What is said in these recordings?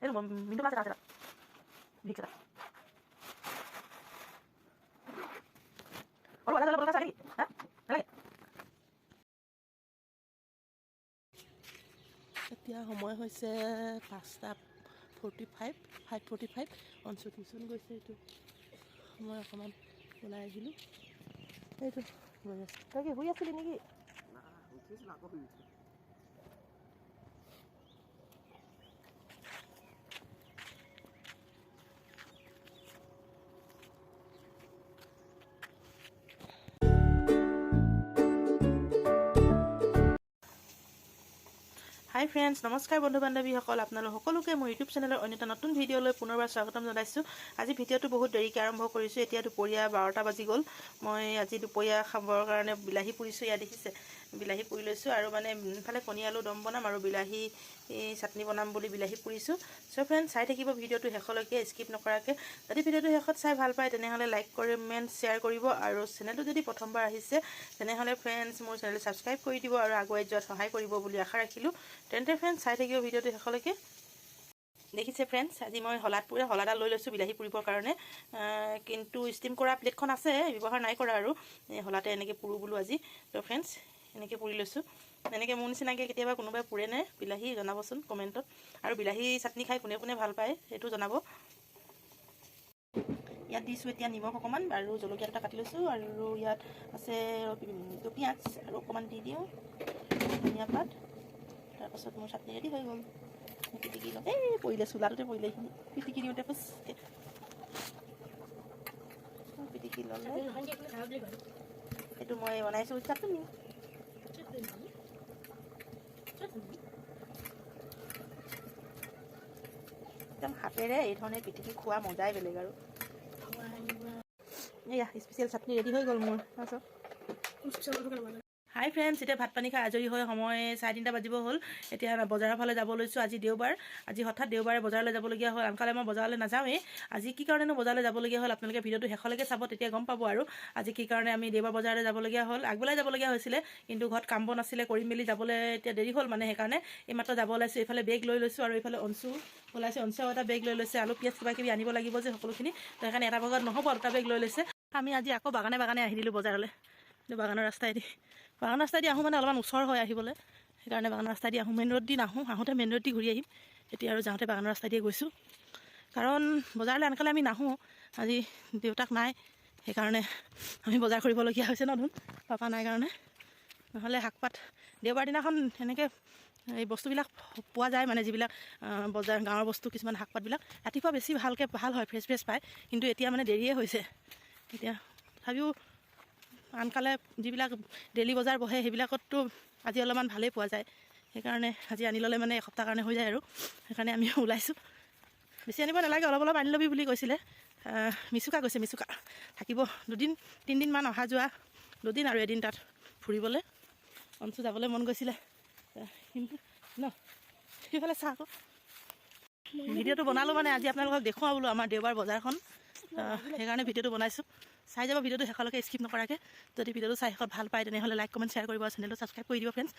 এইটো মিনটো ক্লাছ এটা আছে ভিক্স এটা অলপ আদা বলকা চাই হ্যাঁ নালাগে এতিয়া সময় হৈছে 5:45 অঞ্চল টিউশ্যন গৈছে এইটো মই অকণমান ওলাই আহিলোঁ এইটো তই কি শুই আছিলি নেকি হাই ফ্ৰেণ্ডছ নমস্কাৰ বন্ধু বান্ধৱীসকল আপোনালোক সকলোকে মোৰ ইউটিউব চেনেলৰ অন্য এটা নতুন ভিডিঅ'লৈ পুনৰবাৰ স্বাগতম জনাইছোঁ আজি ভিডিঅ'টো বহুত দেৰিকৈ আৰম্ভ কৰিছোঁ এতিয়া দুপৰীয়া 12টা বাজি গ'ল মই আজি দুপৰীয়া খাবৰ কাৰণে বিলাহী পুৰিছোঁ ইয়াত দেখিছে বিলাহী পুৰি লৈছোঁ আৰু মানে ইফালে কণী আলু দম বনাম আৰু বিলাহী চাটনি বনাম বুলি বিলাহী পুৰিছোঁ চ' ফ্ৰেণ্ডছ চাই থাকিব ভিডিঅ'টো শেষলৈকে স্কিপ নকৰাকৈ যদি ভিডিঅ'টো শেষত চাই ভাল পায় তেনেহ'লে লাইক কমেণ্ট শ্বেয়াৰ কৰিব আৰু চেনেলটো যদি প্ৰথমবাৰ আহিছে তেনেহ'লে ফ্ৰেণ্ডছ মোৰ চেনেল ছাবস্ক্ৰাইব কৰি দিব আৰু আগুৱাই যোৱাত সহায় কৰিব বুলি আশা ৰাখিলোঁ তেন্তে ফ্ৰেণ্ডছ চাই থাকিব ভিডিঅ'টো শেষলৈকে দেখিছে ফ্ৰেণ্ডছ আজি মই শলাডাল লৈ লৈছোঁ বিলাহী পুৰিবৰ কাৰণে কিন্তু ষ্টিম কৰা প্লেটখন আছে ব্যৱহাৰ নাই কৰা আৰু শলাতে এনেকৈ পুৰোঁ বোলো আজি তো ফ্ৰেণ্ডছ এনেকৈ পুৰি লৈছোঁ এনেকৈ মোৰ নিচিনাকৈ কেতিয়াবা কোনোবাই পুৰে নে বিলাহী জনাবচোন কমেণ্টত আৰু বিলাহী চাটনি খাই কোনে কোনে ভাল পায় সেইটো জনাব ইয়াত দিছোঁ এতিয়া নিমখ অকণমান আৰু জলকীয়া এটা কাটি লৈছোঁ আৰু ইয়াত আছে পিঁয়াজ আৰু অকণমান দি দিওঁ ধনিয়া পাত তাৰপাছত মোৰ চাটনি ৰেডি হৈ গ'ল পিটিকি লওঁ এই পৰিলে চোলাটোতে পৰিলে এইখিনি পিটিকি দিওঁতে ফুচকৈ পিটিকি ল'লে এইটো মই বনাইছোঁ চাটনি একদম হাতেৰে এই ধৰণে পিটিকি খোৱা মজাই বেলেগ আৰু এয়া স্পেচিয়েল চাটনি ৰেডি হৈ গ'ল মোৰ তাৰপাছত হাই ফ্ৰেণ্ডছ এতিয়া ভাত পানী খাই আজৰি হৈ সময় 3:30 বাজিব হ'ল এতিয়া বজাৰৰ ফালে যাব লৈছোঁ আজি দেওবাৰ আজি হঠাৎ দেওবাৰে বজাৰলৈ যাবলগীয়া হ'ল আনকালে মই বজাৰলৈ নাযাওঁৱেই আজি কি কাৰণেনো বজাৰলৈ যাবলগীয়া হ'ল আপোনালোকে ভিডিঅ'টো শেষলৈকে চাব তেতিয়া গম পাব আৰু আজি কি কাৰণে আমি দেওবাৰ বজাৰলৈ যাবলগীয়া হ'ল আগবেলাই যাবলগীয়া হৈছিলে কিন্তু ঘৰত কাম বন আছিলে কৰি মেলি যাবলৈ এতিয়া দেৰি হ'ল মানে সেইকাৰণে এইমাত্ৰ যাব ওলাইছোঁ এইফালে বেগ লৈ লৈছোঁ আৰু এইফালে অঞ্চু ওলাইছে অঞ্চুও এটা বেগ লৈ লৈছে আলু পিঁয়াজ কিবা কিবি আনিব লাগিব যে সকলোখিনি তো সেইকাৰণে এটা বজাত নহ'ব দুটা বেগ লৈ লৈছে আমি আজি আকৌ বাগানে আহি দিলোঁ বজাৰলৈ বাগানৰ ৰাস্তাইদি আহোঁ মানে অলপমান ওচৰ হৈ আহিবলৈ সেইকাৰণে বাগানৰ ৰাস্তাইদি আহোঁ মেইন ৰোড দি নাহোঁ আহোঁতে মেইন ৰোড দি ঘূৰি আহিম এতিয়া আৰু যাওঁতে বাগানৰ ৰাস্তাইদিয়ে গৈছোঁ কাৰণ বজাৰলৈ আনকালে আমি নাহোঁ আজি দেউতাক নাই সেইকাৰণে আমি বজাৰ কৰিবলগীয়া হৈছে নতুন পাপা নাই কাৰণে নহ'লে শাক পাত দেওবাৰ দিনাখন এনেকৈ এই বস্তুবিলাক পোৱা যায় মানে যিবিলাক বজাৰ গাঁৱৰ বস্তু কিছুমান শাক পাতবিলাক ৰাতিপুৱা বেছি ভাল হয় ফ্ৰেছ পায় কিন্তু এতিয়া মানে দেৰিয়ে হৈছে এতিয়া তথাপিও আনকালে যিবিলাক ডেইলি বজাৰ বহে সেইবিলাকততো আজি অলপমান ভালেই পোৱা যায় সেইকাৰণে আজি আনি ল'লে মানে এসপ্তাহ কাৰণে হৈ যায় আৰু সেইকাৰণে আমি ওলাইছোঁ বেছি আনিব নালাগে অলপ আনি ল'বি বুলি কৈছিলে মিচুকা গৈছে মিচুকা থাকিব 2-3 দিনমান অহা যোৱা 2 দিন আৰু এদিন তাত ফুৰিবলৈ অঞ্চু যাবলৈ মন গৈছিলে কিন্তু ন সেইফালে চাহ আকৌ ভিডিঅ'টো বনালোঁ মানে আজি আপোনালোকক দেখুৱাওঁ বোলো আমাৰ দেওবাৰ বজাৰখন সেইকাৰণে ভিডিঅ'টো বনাইছোঁ চাই যাব ভিডিঅ'টো শেষলৈকে স্কিপ নকৰাকৈ যদি ভিডিঅ'টো চাই শেষত ভাল পায় তেনেহ'লে লাইক কমেণ্ট শ্বেয়াৰ কৰিব আৰু চেনেলটো ছাবস্ক্ৰাইব কৰি দিব ফ্ৰেণ্ডছ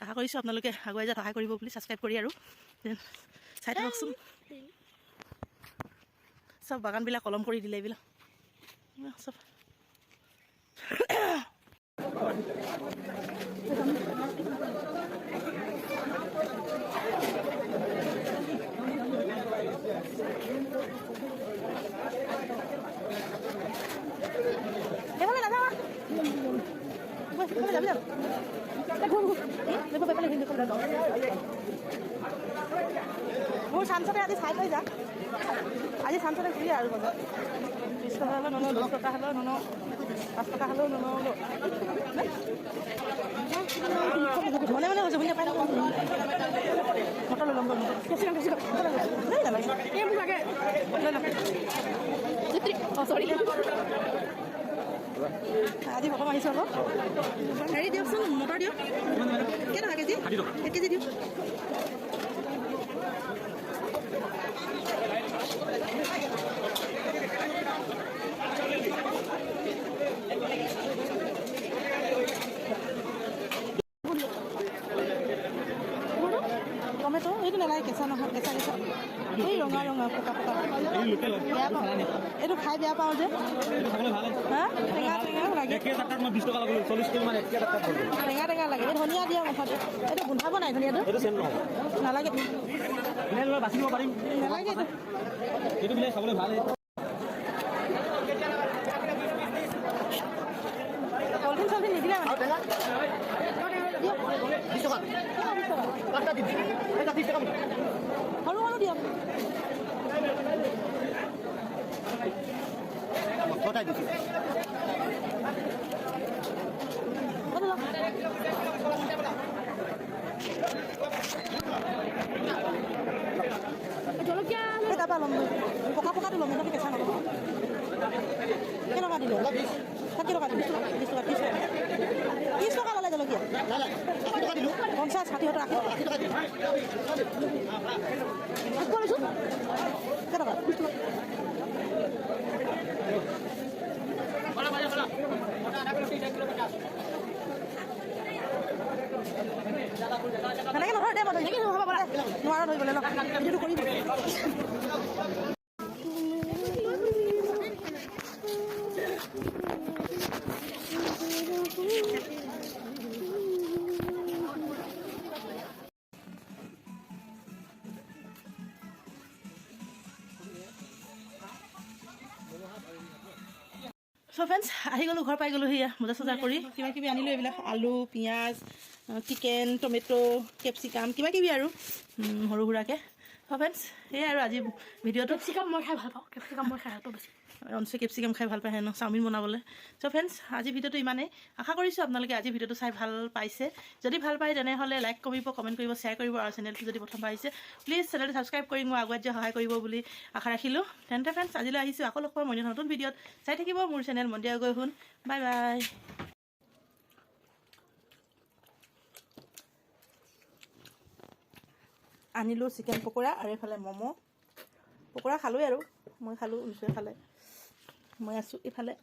আশা কৰিছোঁ আপোনালোকে আগুৱাই যোৱাত সহায় কৰিব বুলি ছাবস্ক্ৰাইব কৰি আৰু চাই থাককচোন চব বাগানবিলাক কলম কৰি দিলে এইবিলাক চব মোৰ চাঞ্চতে আজি চাই থৈ যা আজি চাঞ্চতে ঘূৰি আৰু বজাৰ 20 টকা হ'লেও নলওঁ 10 টকা হ'লেও নলওঁ 5 টকা হ'লেও নলওঁ মনে কৈছোঁ শুনি নাপায় মটৰ লৈ ল'ম চৰি আজি প্ৰথম আহিছোঁ আকৌ হেৰি দিয়কচোন মটৰ দিয়ক কেইটকা কেজি 1 কেজি দিয়ক টমেটো এইটো নালাগে কেঁচা নহয় কেঁচা এই ৰঙা ৰঙা পকা পকা বেয়া পাওঁ এইটো খাই বেয়া পাওঁ যে হা টেঙা টেঙা লাগে টেঙা টেঙা লাগে এই ধনিয়া দিয়া মুখতে এইটো গোন্ধাব নাই ধনিয়াটো নালাগে নালাগে পলিথিন চলিথিন নিদিলে সৰু সৰু দিয়ক জলকীয়া তাৰপৰা ল'ম পকা পকাটো ল'ম সেইটো কেঁচা নল'ম কেইটকা দিলে কেই টকা দিলে 20 টকা 30 টকা ল'লে জলকীয়া 50 60 টকা 80 টকা কেইটকা 20 টকা সেনেকৈ নধৰে দে মই হ'ব পাৰে নোৱাৰা ধৰিবলৈ ন ভিডিঅ'টো কৰিম চ' ফ্ৰেণ্ডছ আহি গ'লোঁ ঘৰ পাই গ'লোঁ সেয়া বজাৰ চজাৰ কৰি কিবা কিবি আনিলোঁ এইবিলাক আলু পিঁয়াজ চিকেন টমেট' কেপচিকাম কিবা কিবি আৰু সৰু সুৰাকৈ চ' ফ্ৰেণ্ডছ সেয়াই আৰু আজি ভিডিঅ'টো কেপচিকাম মই খাই ভাল পাওঁ কেপচিকাম মই খাই ভাল বেছি অঞ্চল কেপচিকাম খাই ভাল পায় ন চাওমিন বনাবলৈ চ' ফ্ৰেণ্ডছ আজি ভিডিঅ'টো ইমানেই আশা কৰিছোঁ আপোনালোকে আজি ভিডিঅ'টো চাই ভাল পাইছে যদি ভাল পায় তেনেহ'লে লাইক কৰিব কমেণ্ট কৰিব শ্বেয়াৰ কৰিব আৰু চেনেলটো যদি প্ৰথম পাইছে প্লিজ চেনেলটো ছাবস্ক্ৰাইব কৰি মই আগুৱাই যোৱা সহায় কৰিব বুলি আশা ৰাখিলোঁ তেন্তে ফ্ৰেণ্ডছ আজিলৈ আহিছোঁ আকৌ লগ পাম মই নতুন ভিডিঅ'ত চাই থাকিব মোৰ চেনেল মন্দিয়া গৈ শুন বাই বাই আনিলোঁ চিকেন পকোৰা আৰু এইফালে ম'ম' পকোৰা খালোঁৱেই আৰু মই খালোঁ নিশ্চয় খালে মই আছোঁ এইফালে